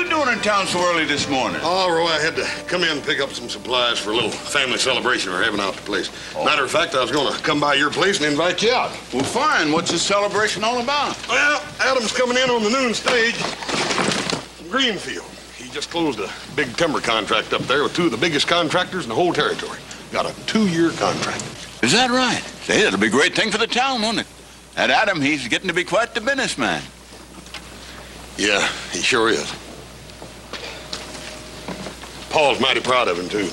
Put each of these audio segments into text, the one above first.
you doing in town so early this morning? Oh, Roy, I had to come in and pick up some supplies for a little family celebration we're having out the place. Oh. Matter of fact, I was going to come by your place and invite you out. Well, fine. What's this celebration all about? Well, Adam's coming in on the noon stage from Greenfield. He just closed a big timber contract up there with two of the biggest contractors in the whole territory. Got a 2-year contract. Is that right? Say, that'll be a great thing for the town, won't it? That Adam, he's getting to be quite the businessman. Yeah, he sure is. Paul's mighty proud of him, too.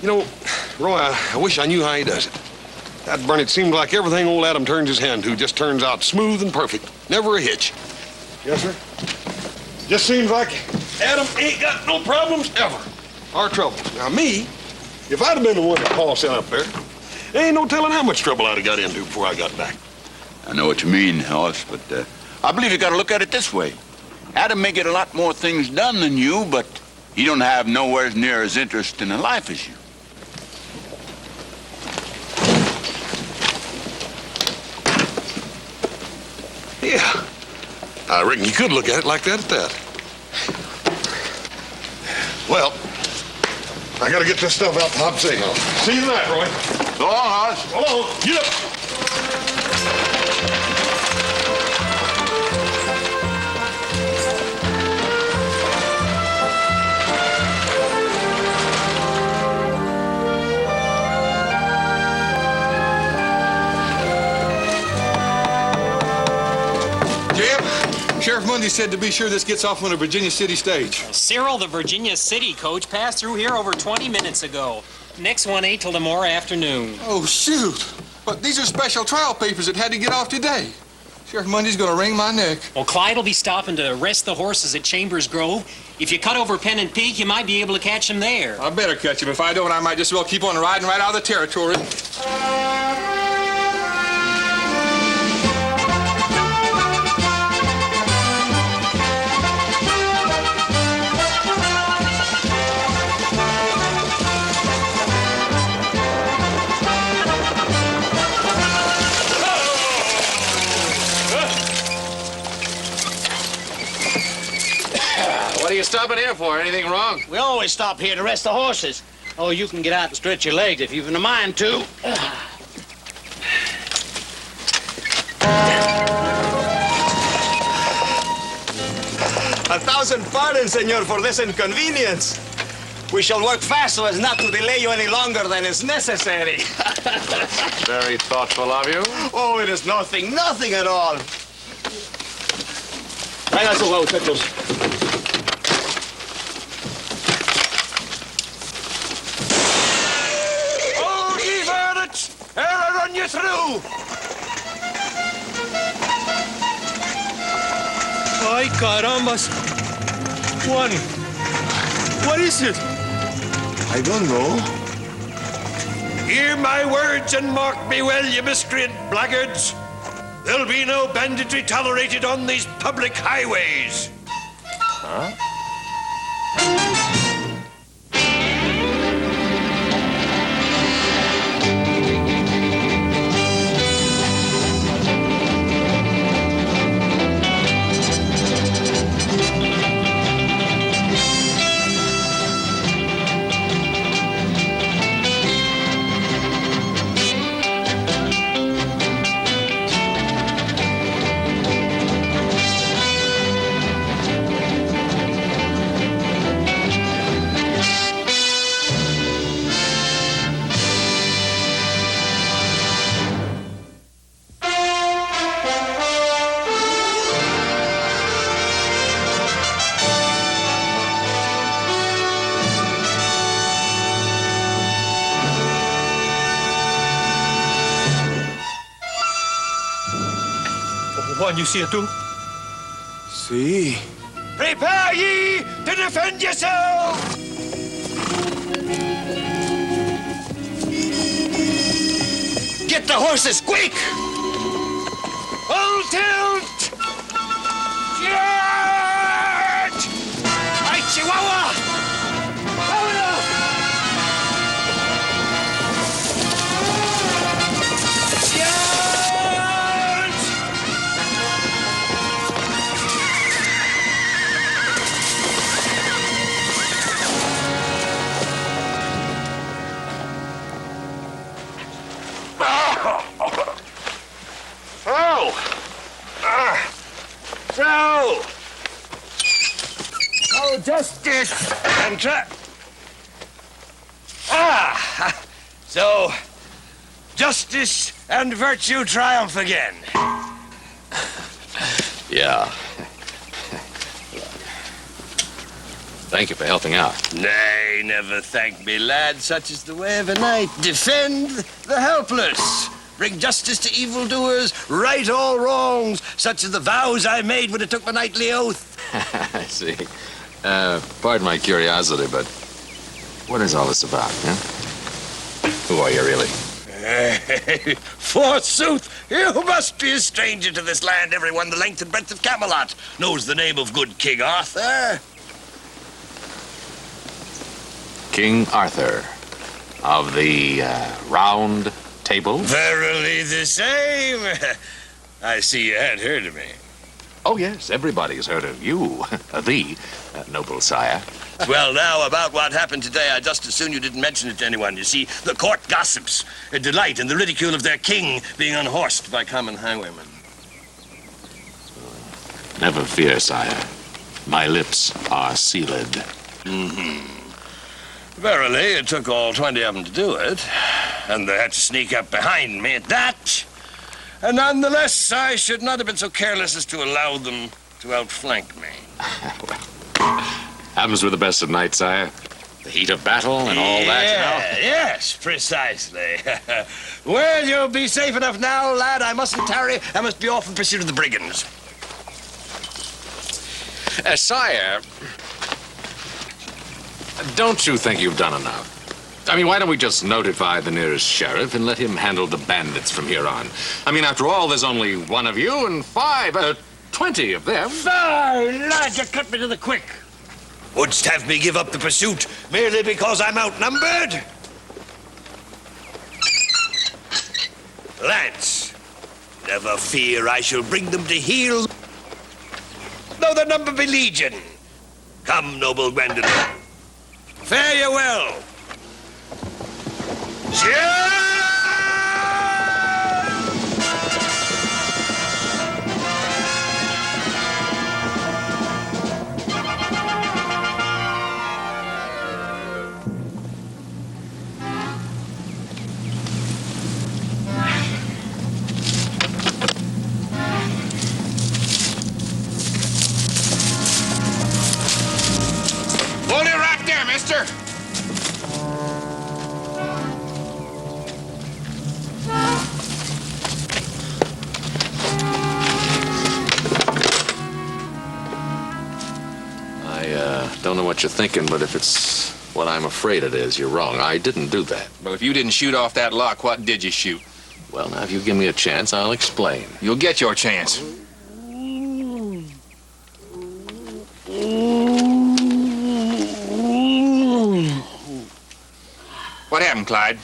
You know, Roy, I wish I knew how he does it. That burn, it seemed like everything old Adam turns his hand to just turns out smooth and perfect. Never a hitch. Yes, sir? Just seems like Adam ain't got no problems ever. Or trouble. Now, me, if I'd have been the one that Paul sent up there, there ain't no telling how much trouble I'd have got into before I got back. I know what you mean, Hoss, but I believe you got to look at it this way. Adam may get a lot more things done than you, but he don't have nowhere near as interesting a life as you. Yeah. I reckon you could look at it like that at that. Well, I gotta get this stuff out the hop safe. See you tonight, Roy. So long, Hoss. So long. Get up. Sheriff Mundy said to be sure this gets off on a Virginia City stage. Cyril, the Virginia City coach passed through here over 20 minutes ago. Next one ain't till tomorrow afternoon. Oh, shoot. But these are special trial papers that had to get off today. Sheriff Mundy's gonna wring my neck. Well, Clyde will be stopping to rest the horses at Chambers Grove. If you cut over Pennant Peak, you might be able to catch them there. I better catch him. If I don't, I might just well keep on riding right out of the territory. What are you stopping here for? Anything wrong? We always stop here to rest the horses. Oh, you can get out and stretch your legs if you've a mind to. 1,000 pardons, senor, for this inconvenience. We shall work fast so as not to delay you any longer than is necessary. Very thoughtful of you. Oh, it is nothing at all. Traigan sus muchachos. Oh, ye varlets! Ere I run you through! Ay, carambas. One. What is it? I don't know. Hear my words and mark me well, you miscreant blackguards. There'll be no banditry tolerated on these public highways. Huh? Juan, you see it too? See. Prepare ye to defend yourself! Get the horses, quick! Full tilt! Charge! Ay, Chihuahua! Vámonos! Charge! So justice and so justice and virtue triumph again. Yeah. Thank you for helping out. Nay, never thank me, lad. Such is the way of a knight. Defend the helpless. Bring justice to evildoers. Right all wrongs. Such are the vows I made when I took my knightly oath. I see. Pardon my curiosity, but what is all this about, huh? Who are you, really? Forsooth, you must be a stranger to this land. Everyone the length and breadth of Camelot knows the name of good King Arthur. King Arthur of the Round Table? Verily the same. I see you had heard of me. Oh, yes, everybody's heard of you, the noble sire. Well, now, about what happened today, I just as soon you didn't mention it to anyone. You see, the court gossips a delight in the ridicule of their king being unhorsed by common highwaymen. Never fear, sire. My lips are sealed. Mm-hmm. Verily, it took all 20 of them to do it, and they had to sneak up behind me at that. And nonetheless, I should not have been so careless as to allow them to outflank me. Happens with the best of knights, sire. The heat of battle and all that, you know? Yes, precisely. Well, you'll be safe enough now, lad. I mustn't tarry. I must be off in pursuit of the brigands. Sire, don't you think you've done enough? I mean, why don't we just notify the nearest sheriff and let him handle the bandits from here on? I mean, after all, there's only one of you and 20 of them. Lad, you cut me to the quick. Wouldst have me give up the pursuit merely because I'm outnumbered? Lance, never fear, I shall bring them to heel, though the number be legion. Come, noble Gwendolyn. Fare you well. Cheers! Hold it right there, mister. Don't know what you're thinking, but if it's what I'm afraid it is, you're wrong. I didn't do that. Well, if you didn't shoot off that lock, what did you shoot? Well, now, if you give me a chance, I'll explain. You'll get your chance. What happened, Clyde?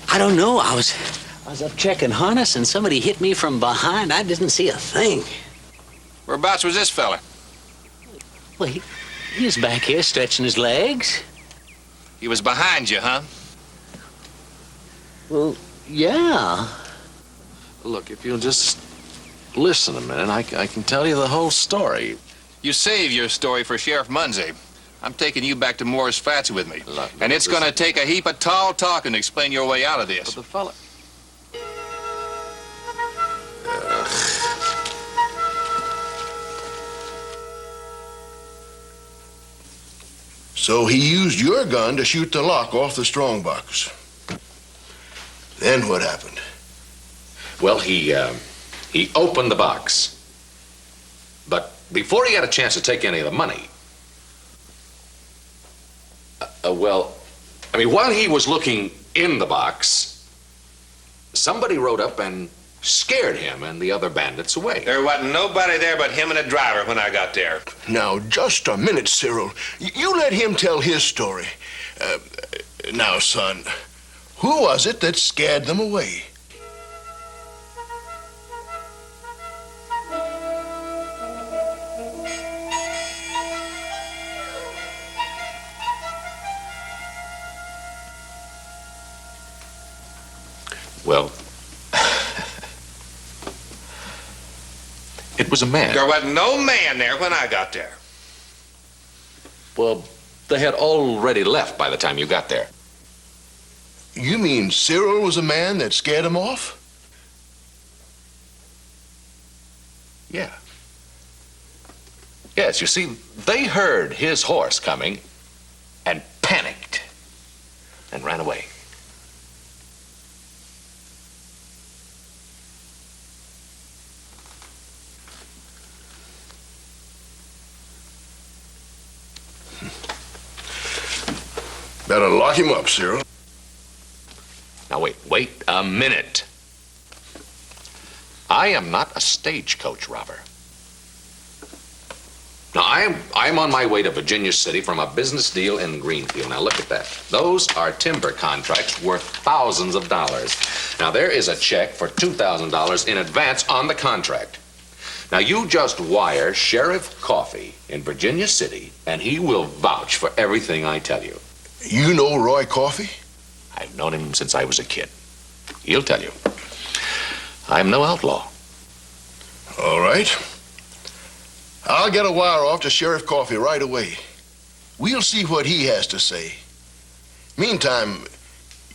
I don't know. I was up checking harness and somebody hit me from behind. I didn't see a thing. Whereabouts was this fella? Well, he was back here stretching his legs. He was behind you, huh? Well, yeah. Look, if you'll just listen a minute, I can tell you the whole story. You save your story for Sheriff Munzie. I'm taking you back to Moore's Flats with me. Look, and it's going to take a heap of tall talking to explain your way out of this. But the fella... So he used your gun to shoot the lock off the strongbox. Then what happened? Well, he opened the box. But before he had a chance to take any of the money, while he was looking in the box, somebody rode up and scared him and the other bandits away. There wasn't nobody there but him and a driver when I got there. Now, just a minute, Cyril. You let him tell his story. Now, son, who was it that scared them away? Well, It was a man. There wasn't no man there when I got there. Well, they had already left by the time you got there. You mean Cyril was a man that scared him off? Yeah. Yes, you see, they heard his horse coming and panicked and ran away. Better lock him up, Cyril. Now wait a minute. I am not a stagecoach robber. Now, I'm on my way to Virginia City from a business deal in Greenfield. Now, look at that. Those are timber contracts worth thousands of dollars. Now, there is a check for $2,000 in advance on the contract. Now, you just wire Sheriff Coffey in Virginia City, and he will vouch for everything I tell you. You know Roy Coffey? I've known him since I was a kid. He'll tell you. I'm no outlaw. All right. I'll get a wire off to Sheriff Coffey right away. We'll see what he has to say. Meantime,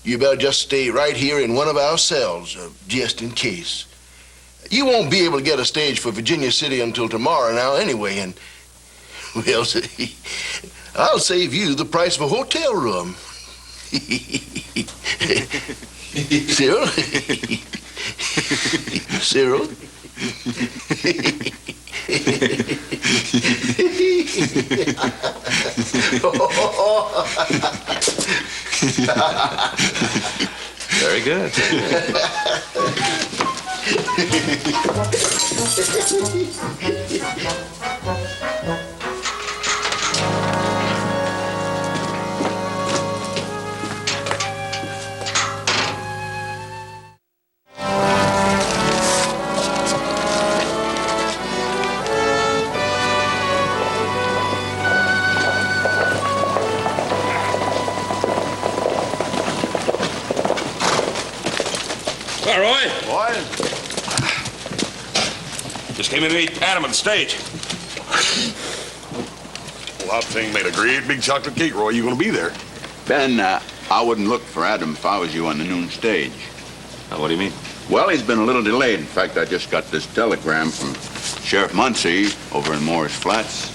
you better just stay right here in one of our cells, just in case. You won't be able to get a stage for Virginia City until tomorrow now anyway, and, well, I'll save you the price of a hotel room. Cyril? Cyril? Very good. Well, Roy, Boy, just came in to meet Adam on the stage. Well, that thing made a great big chocolate cake, Roy. You gonna be there? Ben, I wouldn't look for Adam if I was you on the noon stage. What do you mean? Well, he's been a little delayed. In fact, I just got this telegram from Sheriff Muncie over in Moore's Flats.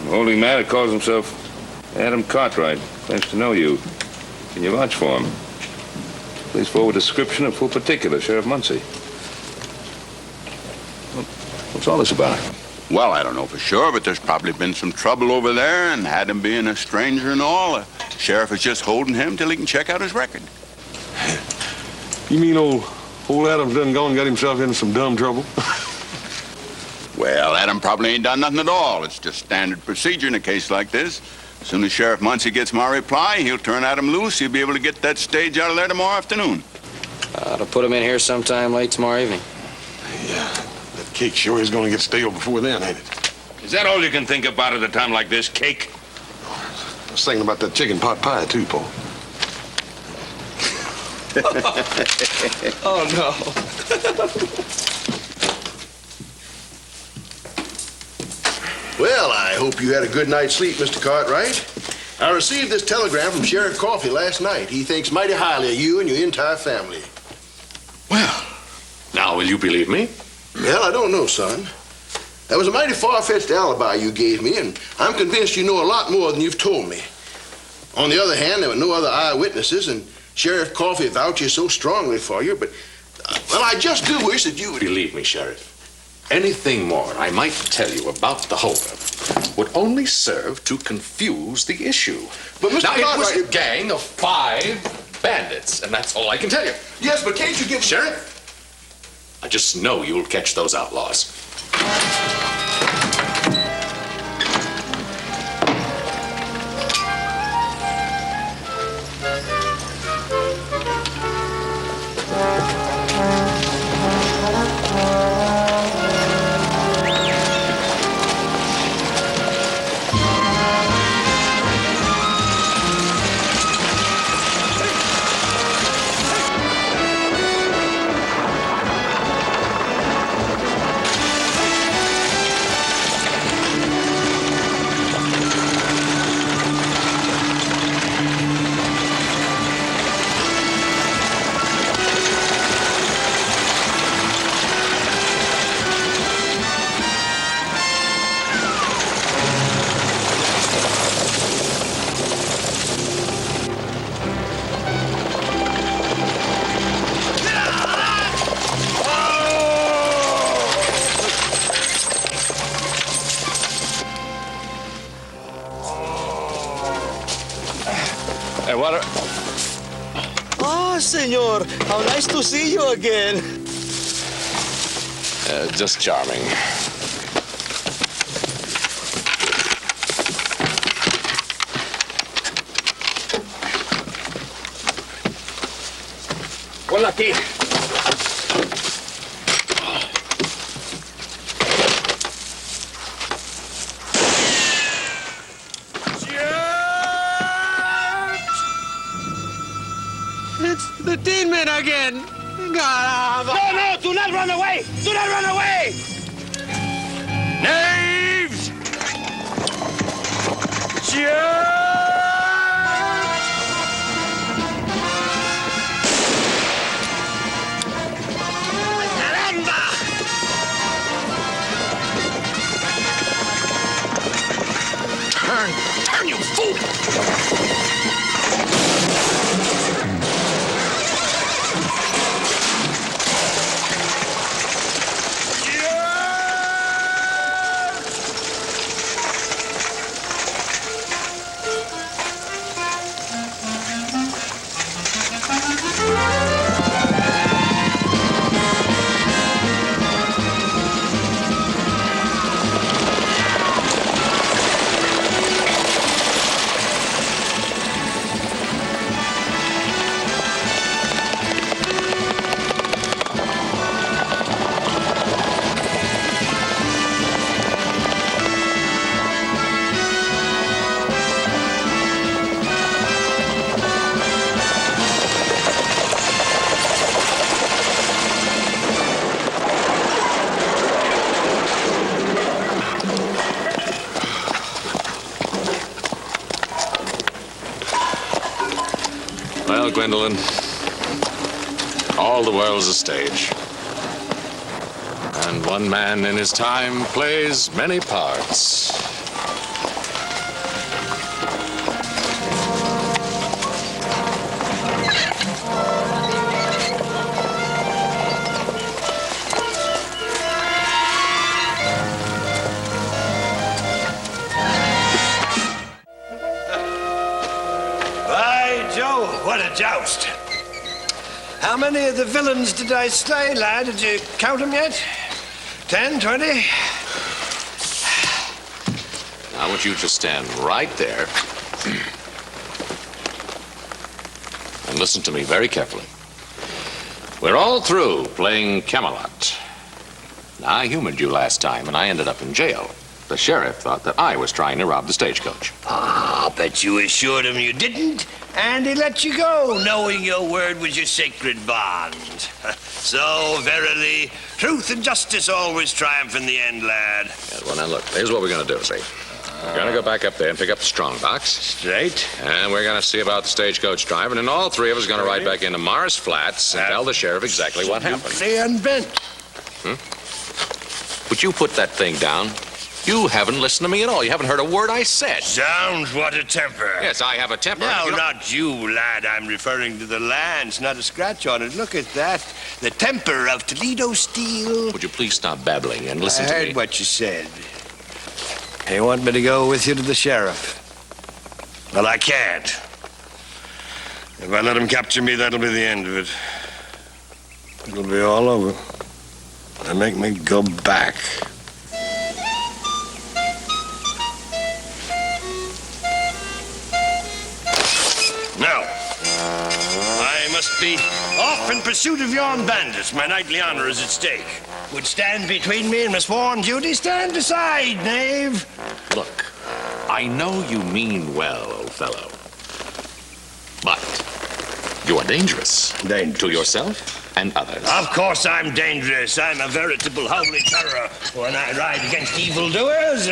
The holding man calls himself Adam Cartwright. Claims to know you. Can you vouch for him? Please forward description of full particulars, Sheriff Muncie. What's all this about? Well, I don't know for sure, but there's probably been some trouble over there, and Adam being a stranger and all, the sheriff is just holding him till he can check out his record. You mean old Adam's done gone and got himself into some dumb trouble? Well, Adam probably ain't done nothing at all. It's just standard procedure in a case like this. As soon as Sheriff Muncie gets my reply, he'll turn Adam loose. He'll be able to get that stage out of there tomorrow afternoon. To put him in here sometime late tomorrow evening. Yeah, that cake sure is gonna get stale before then, ain't it? Is that all you can think about at a time like this, cake? I was thinking about that chicken pot pie, too, Paul. Oh, no. Well, I hope you had a good night's sleep, Mr. Cartwright. I received this telegram from Sheriff Coffey last night. He thinks mighty highly of you and your entire family. Well, now will you believe me? Well, I don't know, son. That was a mighty far-fetched alibi you gave me, and I'm convinced you know a lot more than you've told me. On the other hand, there were no other eyewitnesses, and Sheriff Coffey vouches so strongly for you, but, well, I just do wish that you would... Believe me, Sheriff. Anything more I might tell you about the holdup would only serve to confuse the issue. But, Mr. Now, it was Cartwright... a gang of 5 bandits, and that's all I can tell you. Yes, but can't you give... Sheriff, I just know you'll catch those outlaws. senor. How nice to see you again. Just charming. Well, aquí. It's the Tin Man again. No, do not run away! Do not run away! Knaves! Turn, you fool! Well, Gwendolyn, all the world's a stage. And one man in his time plays many parts. By Joe, what a joust. How many of the villains did I slay, lad? Did you count them yet? 10, 20? I want you to stand right there and listen to me very carefully. We're all through playing Camelot. Now, I humored you last time, and I ended up in jail. The sheriff thought that I was trying to rob the stagecoach. Ah, but you assured him you didn't, and he let you go, knowing your word was your sacred bond. So, verily, truth and justice always triumph in the end, lad. Yeah, well, now, look, here's what we're going to do, see? We're going to go back up there and pick up the strong box. Straight. And we're going to see about the stagecoach driver, and then all three of us are going to ride back into Mars Flats and tell the sheriff exactly what happened. Absolutely unbent. Would you put that thing down? You haven't listened to me at all. You haven't heard a word I said. Sounds what a temper. Yes, I have a temper. No, You know- not you, lad. I'm referring to the lance, not a scratch on it. Look at that. The temper of Toledo steel. Would you please stop babbling and listen I to heard me? what you said. You want me to go with you to the sheriff? Well, I can't. If I let him capture me, that'll be the end of it. It'll be all over. They make me go back. Now, I must be off in pursuit of yon bandits. My knightly honor is at stake. Would stand between me and my sworn duty? Stand aside, knave. Look, I know you mean well, old fellow. But you are dangerous. Dangerous. To yourself and others. Of course I'm dangerous. I'm a veritable holy terror when I ride against evildoers.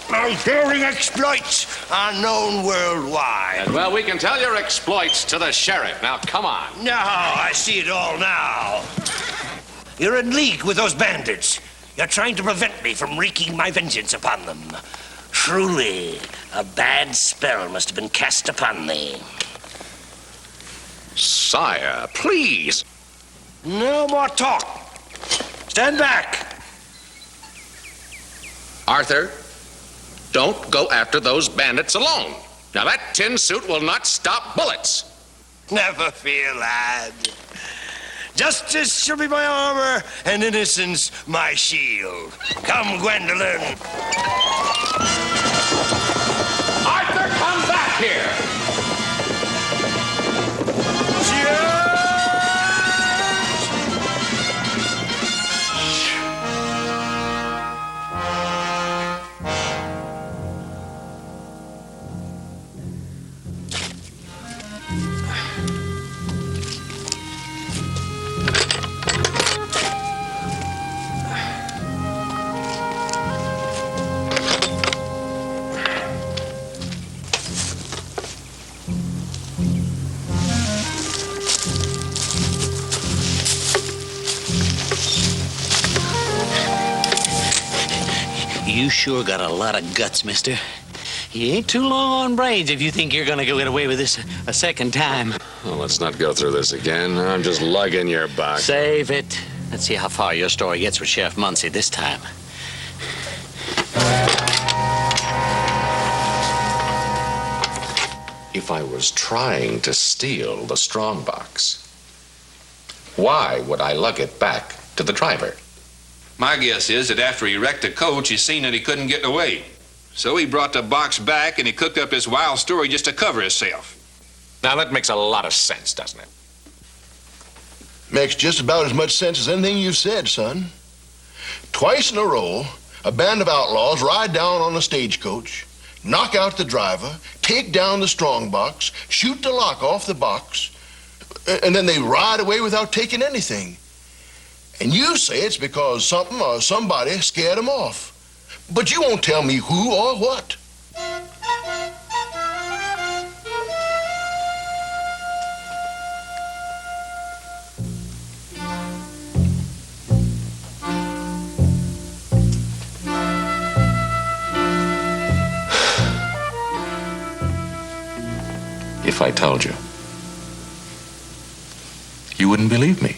My daring exploits are known worldwide. Well, we can tell your exploits to the sheriff. Now, come on. No, I see it all now. You're in league with those bandits. You're trying to prevent me from wreaking my vengeance upon them. Truly, a bad spell must have been cast upon thee. Sire, please. No more talk. Stand back. Arthur, don't go after those bandits alone. Now, that tin suit will not stop bullets. Never fear, lad. Justice shall be my armor, and innocence my shield. Come, Gwendolyn. Arthur, come back here. You sure got a lot of guts, mister. You ain't too long on brains if you think you're gonna get away with this a second time. Well, let's not go through this again. I'm just lugging your box. Save it. Let's see how far your story gets with Sheriff Muncie this time. If I was trying to steal the strongbox, why would I lug it back to the driver? My guess is that after he wrecked the coach, he seen that he couldn't get away. So he brought the box back and he cooked up this wild story just to cover himself. Now, that makes a lot of sense, doesn't it? Makes just about as much sense as anything you've said, son. Twice in a row, a band of outlaws ride down on a stagecoach, knock out the driver, take down the strongbox, shoot the lock off the box, and then they ride away without taking anything. And you say it's because something or somebody scared them off. But you won't tell me who or what. If I told you, you wouldn't believe me.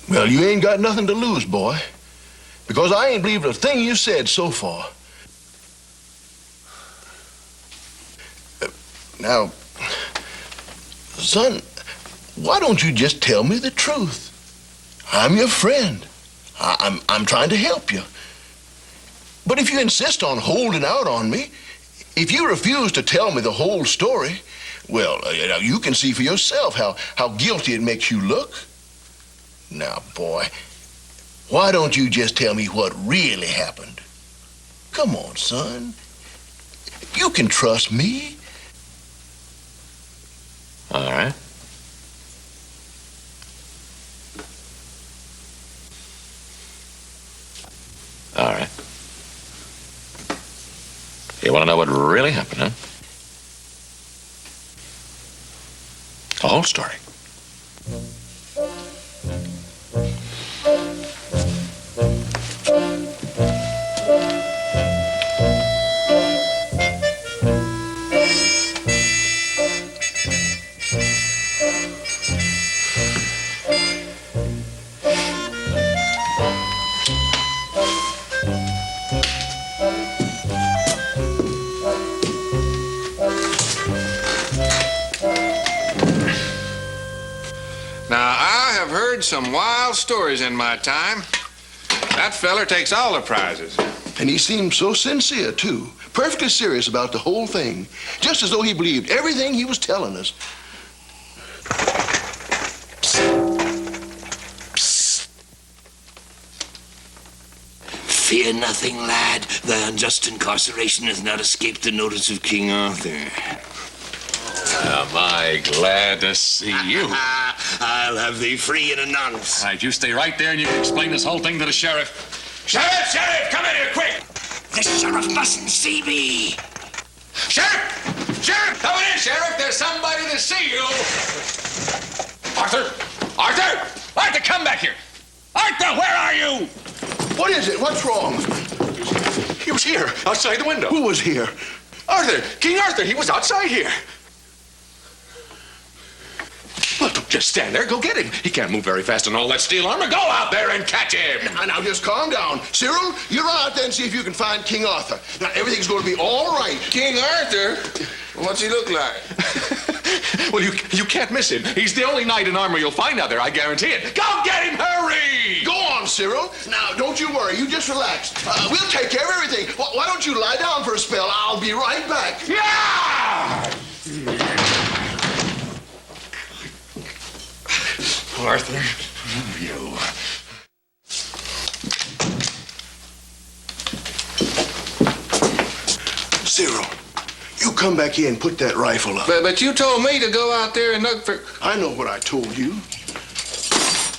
Well, you ain't got nothing to lose, boy. Because I ain't believed a thing you said so far. Now, son, why don't you just tell me the truth? I'm your friend. I'm trying to help you. But if you insist on holding out on me, if you refuse to tell me the whole story, well, you can see for yourself how guilty it makes you look. Now, boy, why don't you just tell me what really happened? Come on, son. You can trust me. All right. All right. You want to know what really happened, huh? The whole story. Some wild stories in my time. That feller takes all the prizes. And he seemed so sincere, too. Perfectly serious about the whole thing. Just as though he believed everything he was telling us. Psst. Fear nothing, lad. Thy unjust incarceration has not escaped the notice of King Arthur. Am I glad to see you. I'll have thee free in a nonce. All right, you stay right there and you can explain this whole thing to the sheriff. Sheriff, come in here, quick! The sheriff mustn't see me. Sheriff, come in, Sheriff. There's somebody to see you. Arthur, come back here. Arthur, where are you? What is it? What's wrong? He was here, outside the window. Who was here? Arthur, King Arthur, he was outside here. What? just stand there. Go get him. He can't move very fast in all that steel armor. Go out there and catch him. Now, just calm down. Cyril, you run out there and see if you can find King Arthur. Now, everything's going to be all right. King Arthur? What's he look like? Well, you can't miss him. He's the only knight in armor you'll find out there, I guarantee it. Go get him, hurry! Go on, Cyril. Now, don't you worry. You just relax. We'll take care of everything. Why don't you lie down for a spell? I'll be right back. Yeah! Arthur. You. Cyril, you come back here and put that rifle up. But you told me to go out there and look for... I know what I told you.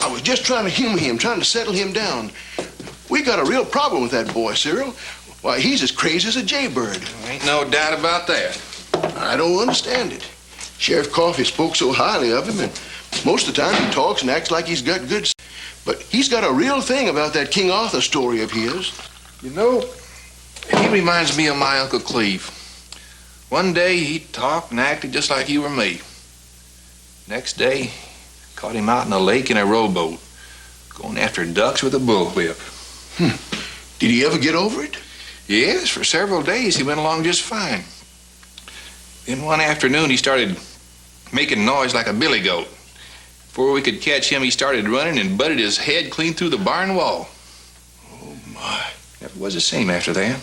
I was just trying to humor him, trying to settle him down. We got a real problem with that boy, Cyril. Why, he's as crazy as a jaybird. Ain't no doubt about that. I don't understand it. Sheriff Coffey spoke so highly of him, and most of the time he talks and acts like he's got good... But he's got a real thing about that King Arthur story of his. You know, he reminds me of my Uncle Cleve. One day he talked and acted just like you or me. Next day, caught him out in a lake in a rowboat, going after ducks with a bullwhip. Did he ever get over it? Yes, for several days he went along just fine. Then one afternoon he started making noise like a billy goat. Before we could catch him, he started running and butted his head clean through the barn wall. Oh, my. Never was the same after that.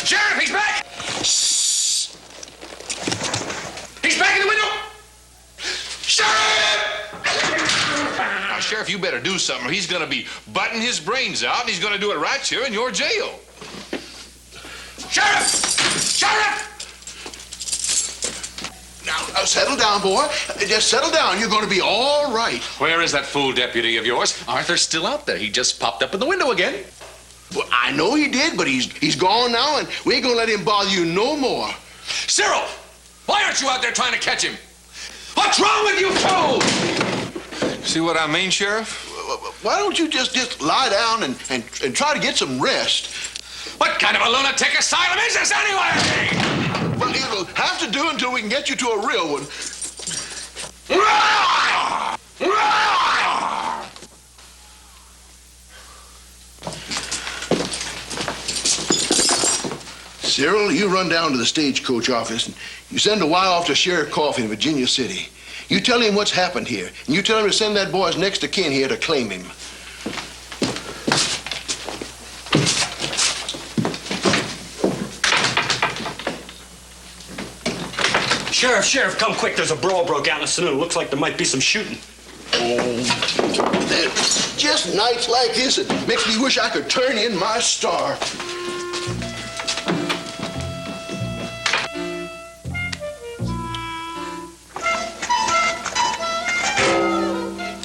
Sheriff, he's back! Shh! He's back in the window! Sheriff! Now, Sheriff, you better do something or he's going to be butting his brains out and he's going to do it right here in your jail. Sheriff! Sheriff! Now, settle down, boy. Just settle down. You're going to be all right. Where is that fool deputy of yours? Arthur's still out there. He just popped up in the window again. Well, I know he did, but he's gone now, and we ain't going to let him bother you no more. Cyril! Why aren't you out there trying to catch him? What's wrong with you two? See what I mean, Sheriff? Why don't you just lie down and try to get some rest? What kind of a lunatic asylum is this anyway? Well, it'll have to do until we can get you to a real one. Cyril, you run down to the stagecoach office and you send a wire off to Sheriff Coffey in Virginia City. You tell him what's happened here, and you tell him to send that boy's next of kin here to claim him. Sheriff, come quick. There's a brawl broke out in the saloon. Looks like there might be some shooting. Oh, just nights like this, it makes me wish I could turn in my star.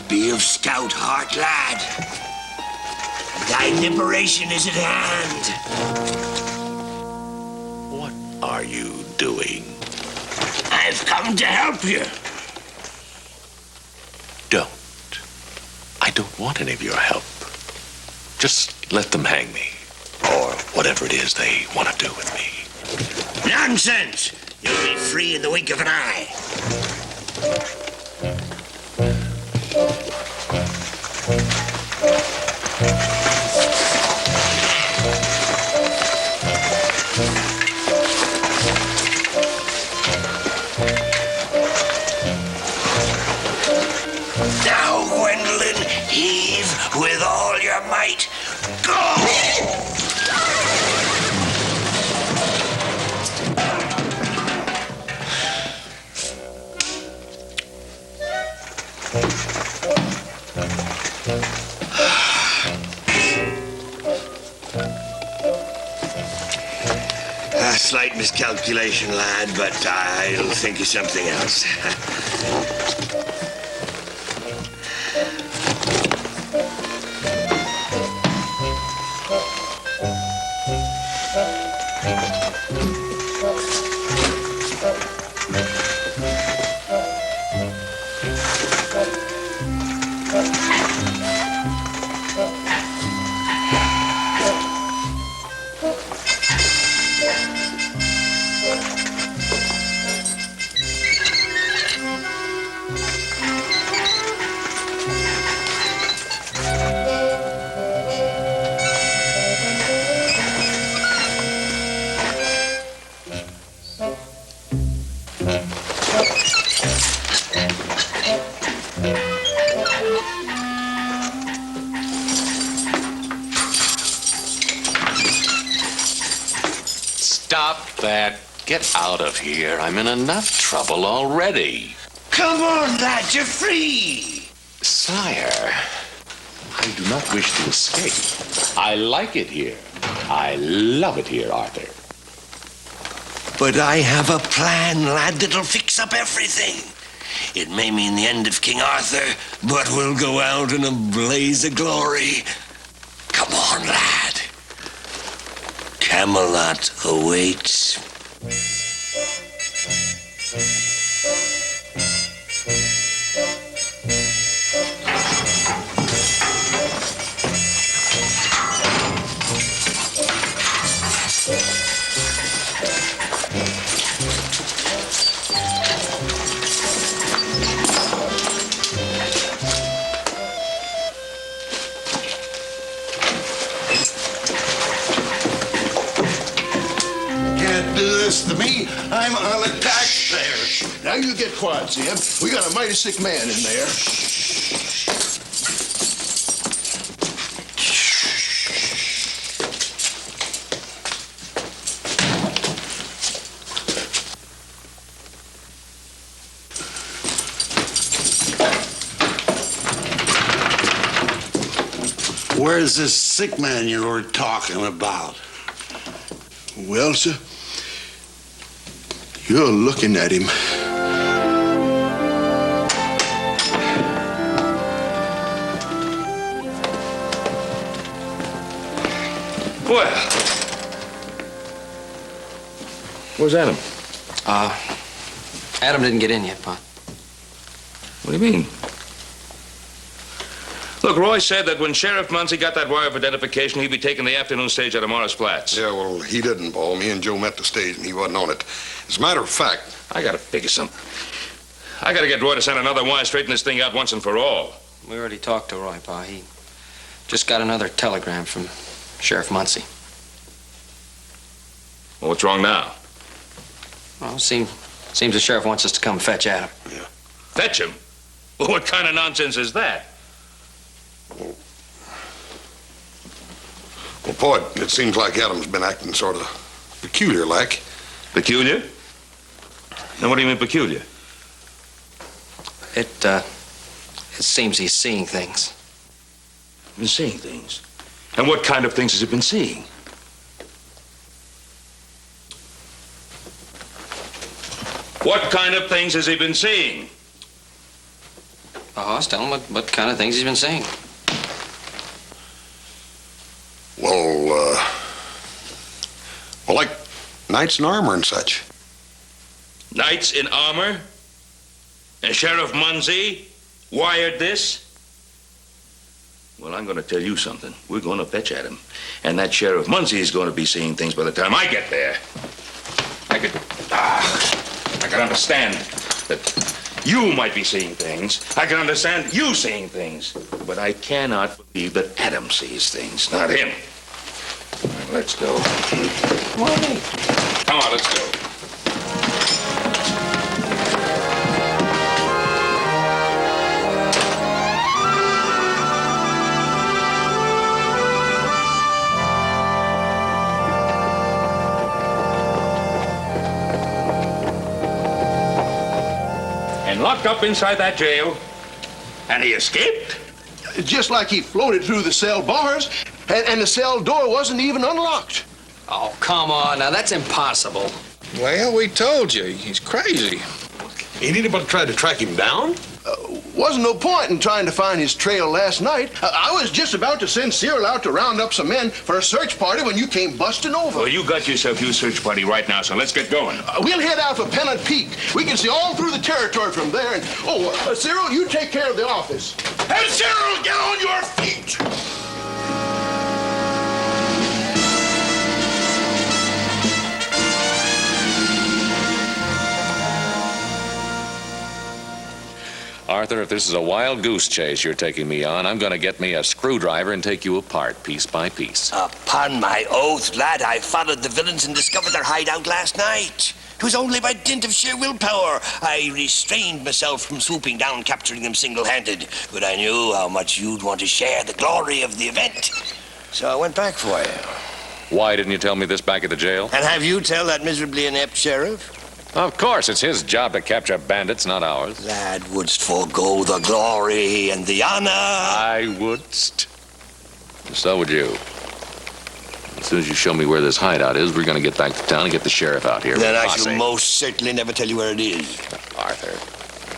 Be of stout heart, lad. Thy liberation is at hand. What are you doing? I've come to help you. Don't. I don't want any of your help. Just let them hang me, or whatever it is they want to do with me. Nonsense! You'll be free in the wink of an eye. Now, Gwendolyn, heave with all your might. Go! A slight miscalculation, lad, but I'll think of something else. that. Get out of here. I'm in enough trouble already. Come on, lad, you're free. Sire, I do not wish to escape. I like it here. I love it here, Arthur. But I have a plan, lad, that'll fix up everything. It may mean the end of King Arthur, but we'll go out in a blaze of glory. Come on, lad. Camelot awaits. To me, I'm on attack there. Now you get quiet, Sam. We got a mighty sick man in there. Where's this sick man you were talking about? Well, sir, you're looking at him. Well. Where's Adam? Adam didn't get in yet, Pa. What do you mean? Look, Roy said that when Sheriff Muncie got that wire of identification, he'd be taking the afternoon stage out of Morris Flats. Yeah, well, he didn't, Paul. Me and Joe met the stage, and he wasn't on it. As a matter of fact... I gotta figure something. I gotta get Roy to send another wire, straighten this thing out once and for all. We already talked to Roy, Pa. He just got another telegram from Sheriff Muncie. Well, what's wrong now? Well, seems the sheriff wants us to come fetch Adam. Yeah. Fetch him? Well, what kind of nonsense is that? Well, Pard, it seems like Adam's been acting sort of peculiar-like. Peculiar? Now, what do you mean peculiar? It seems he's seeing things. Been seeing things? And what kind of things has he been seeing? What kind of things has he been seeing? Let's tell him what kind of things he's been seeing. Well, like knights in armor and such. Knights in armor? And Sheriff Muncie wired this? Well, I'm going to tell you something. We're going to fetch Adam. And that Sheriff Muncie is going to be seeing things by the time I get there. I can understand that you might be seeing things. I can understand you seeing things. But I cannot believe that Adam sees things, not him. All right, let's go. Come on, Nate. Come on, let's go. Locked up inside that jail, and he escaped? Just like he floated through the cell bars, and the cell door wasn't even unlocked. Oh, come on. Now, that's impossible. Well, we told you. He's crazy. Ain't anybody tried to track him down? Wasn't no point in trying to find his trail last night. I was just about to send Cyril out to round up some men for a search party when you came busting over. Well, you got yourself your search party right now, so let's get going. We'll head out for Pennant Peak. We can see all through the territory from there. And Cyril, you take care of the office. Hey, Cyril, get on your feet! Arthur, if this is a wild goose chase you're taking me on, I'm going to get me a screwdriver and take you apart, piece by piece. Upon my oath, lad, I followed the villains and discovered their hideout last night. It was only by dint of sheer willpower I restrained myself from swooping down, capturing them single-handed. But I knew how much you'd want to share the glory of the event. So I went back for you. Why didn't you tell me this back at the jail? And have you tell that miserably inept sheriff? Of course, it's his job to capture bandits, not ours. Lad, wouldst forego the glory and the honor? I wouldst. So would you. As soon as you show me where this hideout is, we're going to get back to town and get the sheriff out here. Then I shall most certainly never tell you where it is. Arthur,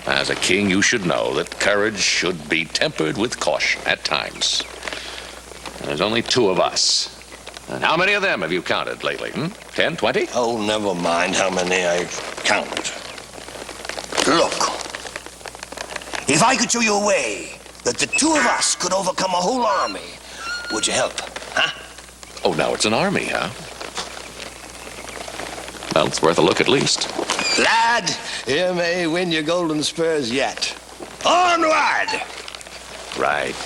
as a king, you should know that courage should be tempered with caution at times. There's only 2 of us. And how many of them have you counted lately? 10, 20? Oh, never mind how many I count. Look, if I could show you a way that the 2 of us could overcome a whole army, would you help, huh? Oh, now it's an army, huh? Well, it's worth a look at least. Lad, you may win your golden spurs yet. Onward! Right.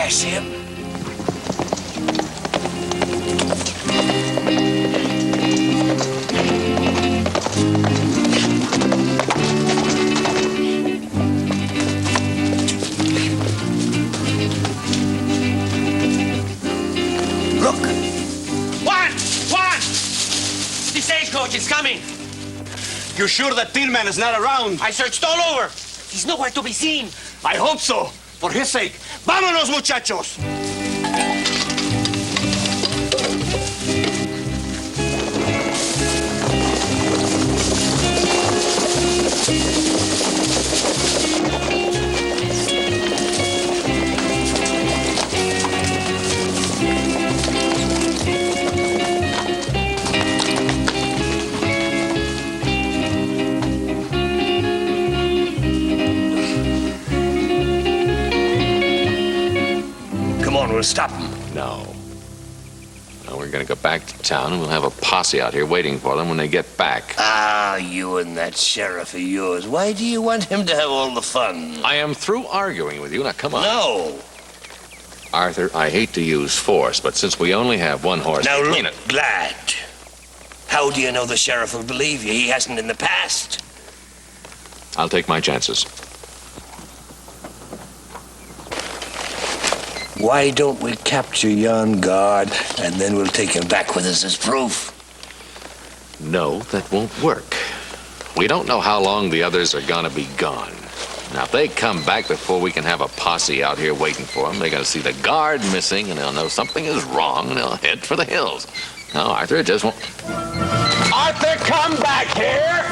There's him. Look. Juan! The stagecoach is coming. You're sure that Tillman is not around? I searched all over. He's nowhere to be seen. I hope so. For his sake. Vámonos, muchachos. We'll stop them. No. No, we're going to go back to town and we'll have a posse out here waiting for them when they get back. Ah, you and that sheriff of yours. Why do you want him to have all the fun? I am through arguing with you. Now, come on. No. Arthur, I hate to use force, but since we only have 1 horse... Now, look, lad. How do you know the sheriff will believe you? He hasn't in the past. I'll take my chances. Why don't we capture yon guard, and then we'll take him back with us as proof? No, that won't work. We don't know how long the others are gonna be gone. Now, if they come back before we can have a posse out here waiting for them, they're gonna see the guard missing, and they'll know something is wrong, and they'll head for the hills. No, Arthur, it just won't... Arthur, come back here!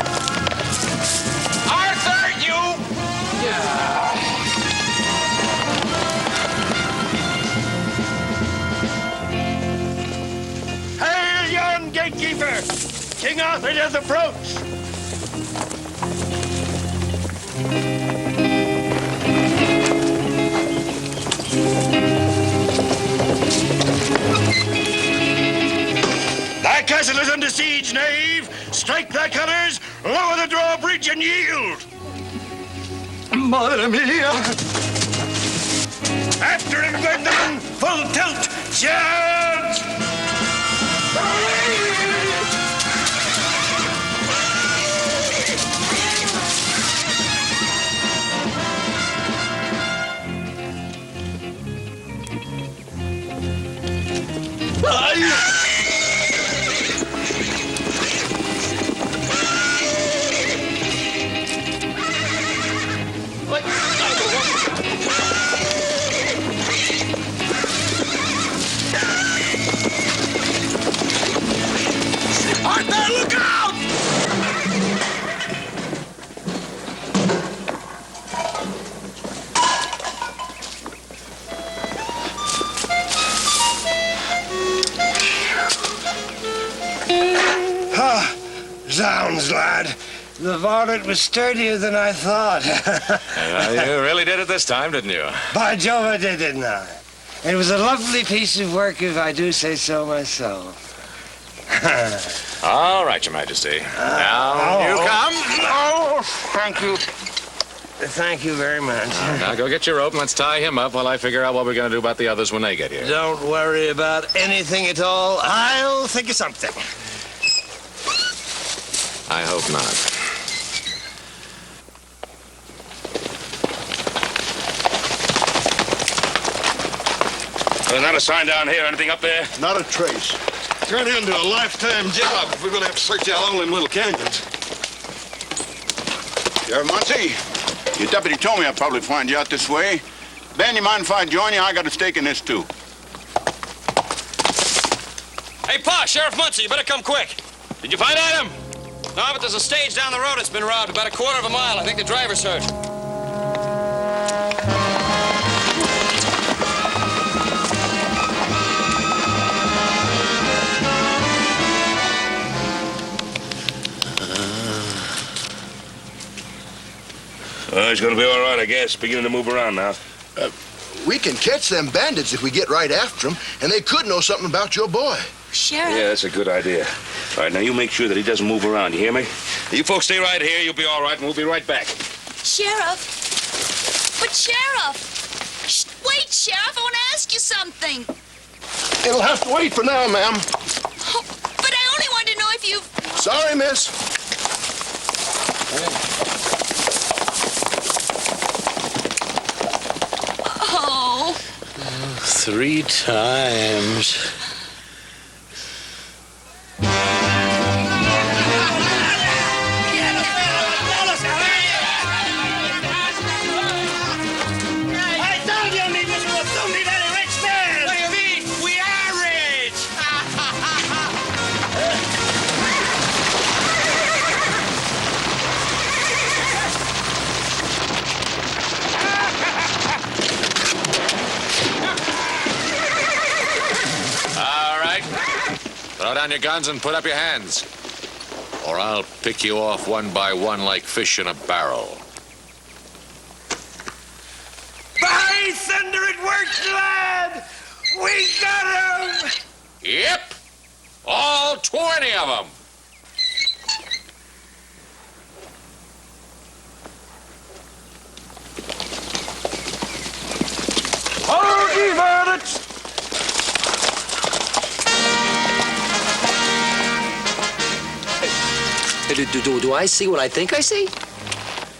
Arthur, you... Hail, young gatekeeper! King Arthur does approach! Thy castle is under siege, knave! Strike thy colors, lower the drawbridge, and yield! Madre mia! After him, Gentlemen! Full tilt! Charge! Arthur, look out! Zounds, lad. The varlet was sturdier than I thought. You really did it this time, didn't you? By Jove, I did, didn't I? It was a lovely piece of work, if I do say so myself. All right, Your Majesty. Now you come. Oh, thank you. Thank you very much. Now go get your rope and let's tie him up while I figure out what we're going to do about the others when they get here. Don't worry about anything at all. I'll think of something. I hope not. There's not a sign down here. Anything up there? Not a trace. Turned into a lifetime job if we're going to have to search out all them little canyons. Sheriff Muncie, your deputy told me I'd probably find you out this way. Ben, you mind if I join you? I got a stake in this, too. Hey, Pa, Sheriff Muncie, you better come quick. Did you find Adam? No, but there's a stage down the road that's been robbed about a quarter of a mile. I think the driver's hurt. He's going to be all right, I guess. Beginning to move around now. We can catch them bandits if we get right after them, and they could know something about your boy. Sheriff? Yeah, that's a good idea. All right, now you make sure that he doesn't move around. You hear me? You folks stay right here. You'll be all right, and we'll be right back. Sheriff? But Sheriff! Wait, Sheriff, I want to ask you something. It'll have to wait for now, ma'am. Oh, but I only wanted to know if you... Sorry, miss. Oh. 3 times. I told you, Nevis, we will soon be very rich men. What do you mean? We are rich. All right. Throw down your guns and put up your hands. Or I'll pick you off one by one like fish in a barrel. By thunder, it worked, lad. We got him. Yep. All 20 of them. Howdy, bandits. Do I see what I think I see?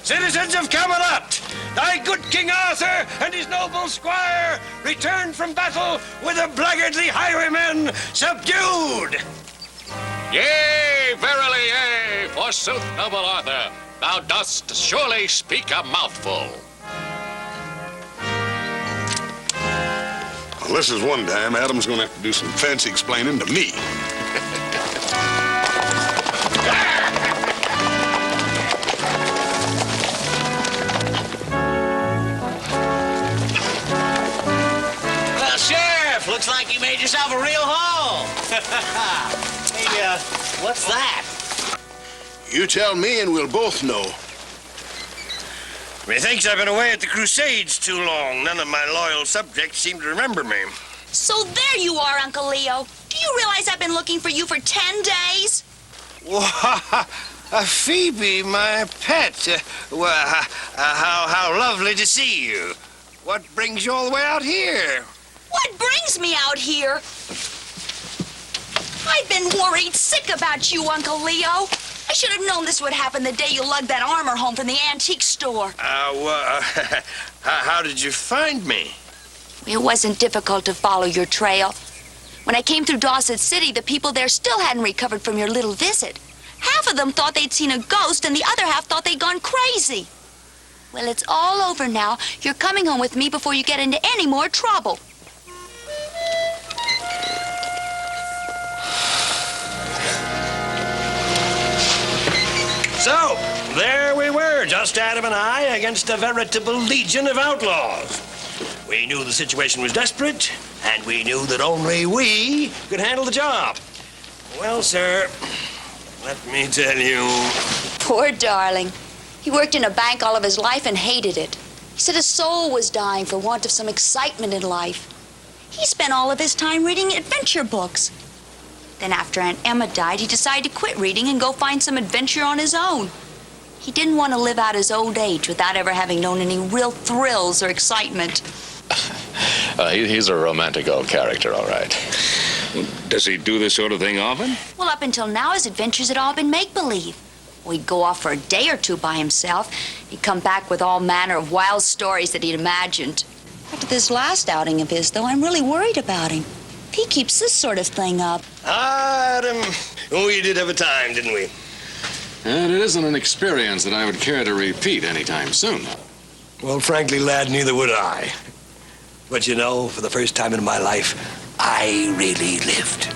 Citizens of Camelot, thy good King Arthur and his noble squire returned from battle with the blackguardly highwaymen subdued. Yea, verily, yea, forsooth, noble Arthur, thou dost surely speak a mouthful. Well, this is one time Adam's going to have to do some fancy explaining to me. Well, Sheriff, looks like you made yourself a real haul. Hey, what's that? You tell me and we'll both know. Methinks I've been away at the Crusades too long. None of my loyal subjects seem to remember me. So there you are, Uncle Leo. Do you realize I've been looking for you for 10 days? Phoebe, my pet. How lovely to see you. What brings you all the way out here? What brings me out here? I've been worried sick about you, Uncle Leo. I should have known this would happen the day you lugged that armor home from the antique store. How did you find me? It wasn't difficult to follow your trail. When I came through Dawson City, the people there still hadn't recovered from your little visit. Half of them thought they'd seen a ghost, and the other half thought they'd gone crazy. Well, it's all over now. You're coming home with me before you get into any more trouble. So, there we were, just Adam and I, against a veritable legion of outlaws. We knew the situation was desperate, and we knew that only we could handle the job. Well, sir, let me tell you... Poor darling. He worked in a bank all of his life and hated it. He said his soul was dying for want of some excitement in life. He spent all of his time reading adventure books. Then after Aunt Emma died, he decided to quit reading and go find some adventure on his own. He didn't want to live out his old age without ever having known any real thrills or excitement. He's a romantic old character, all right. Does he do this sort of thing often? Well, up until now, his adventures had all been make-believe. Well, he'd go off for a day or two by himself. He'd come back with all manner of wild stories that he'd imagined. After this last outing of his, though, I'm really worried about him. He keeps this sort of thing up. Adam, we did have a time, didn't we? And it isn't an experience that I would care to repeat anytime soon. Well, frankly, lad, neither would I. But you know, for the first time in my life, I really lived.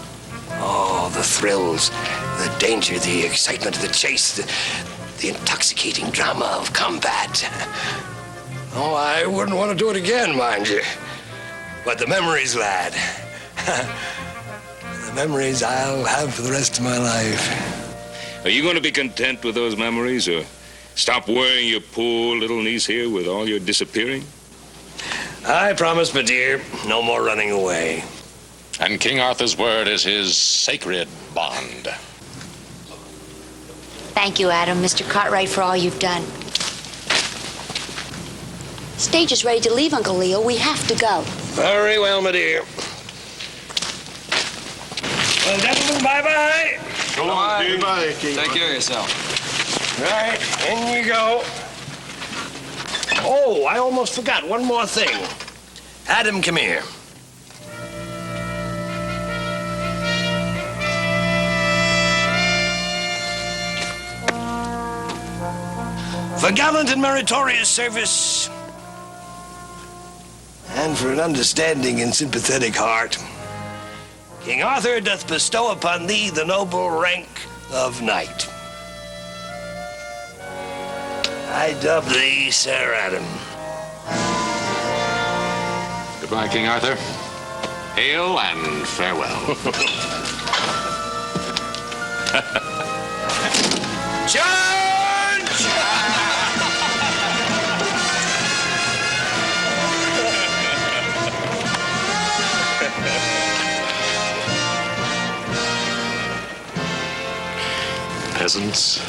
Oh, the thrills, the danger, the excitement of the chase, the intoxicating drama of combat. Oh, I wouldn't want to do it again, mind you. But the memories, lad. The memories I'll have for the rest of my life. Are you going to be content with those memories, or stop worrying your poor little niece here with all your disappearing? I promise, my dear, no more running away. And King Arthur's word is his sacred bond. Thank you, Adam, Mr. Cartwright, for all you've done. Stage is ready to leave, Uncle Leo. We have to go. Very well, my dear. Well, gentlemen, bye-bye. So long, King. Bye. Take care of yourself. Right, in you go. Oh, I almost forgot one more thing. Adam, come here. For gallant and meritorious service, and for an understanding and sympathetic heart, King Arthur doth bestow upon thee the noble rank of knight. I dub thee Sir Adam. Goodbye, King Arthur. Hail and farewell. Charge! Peasants,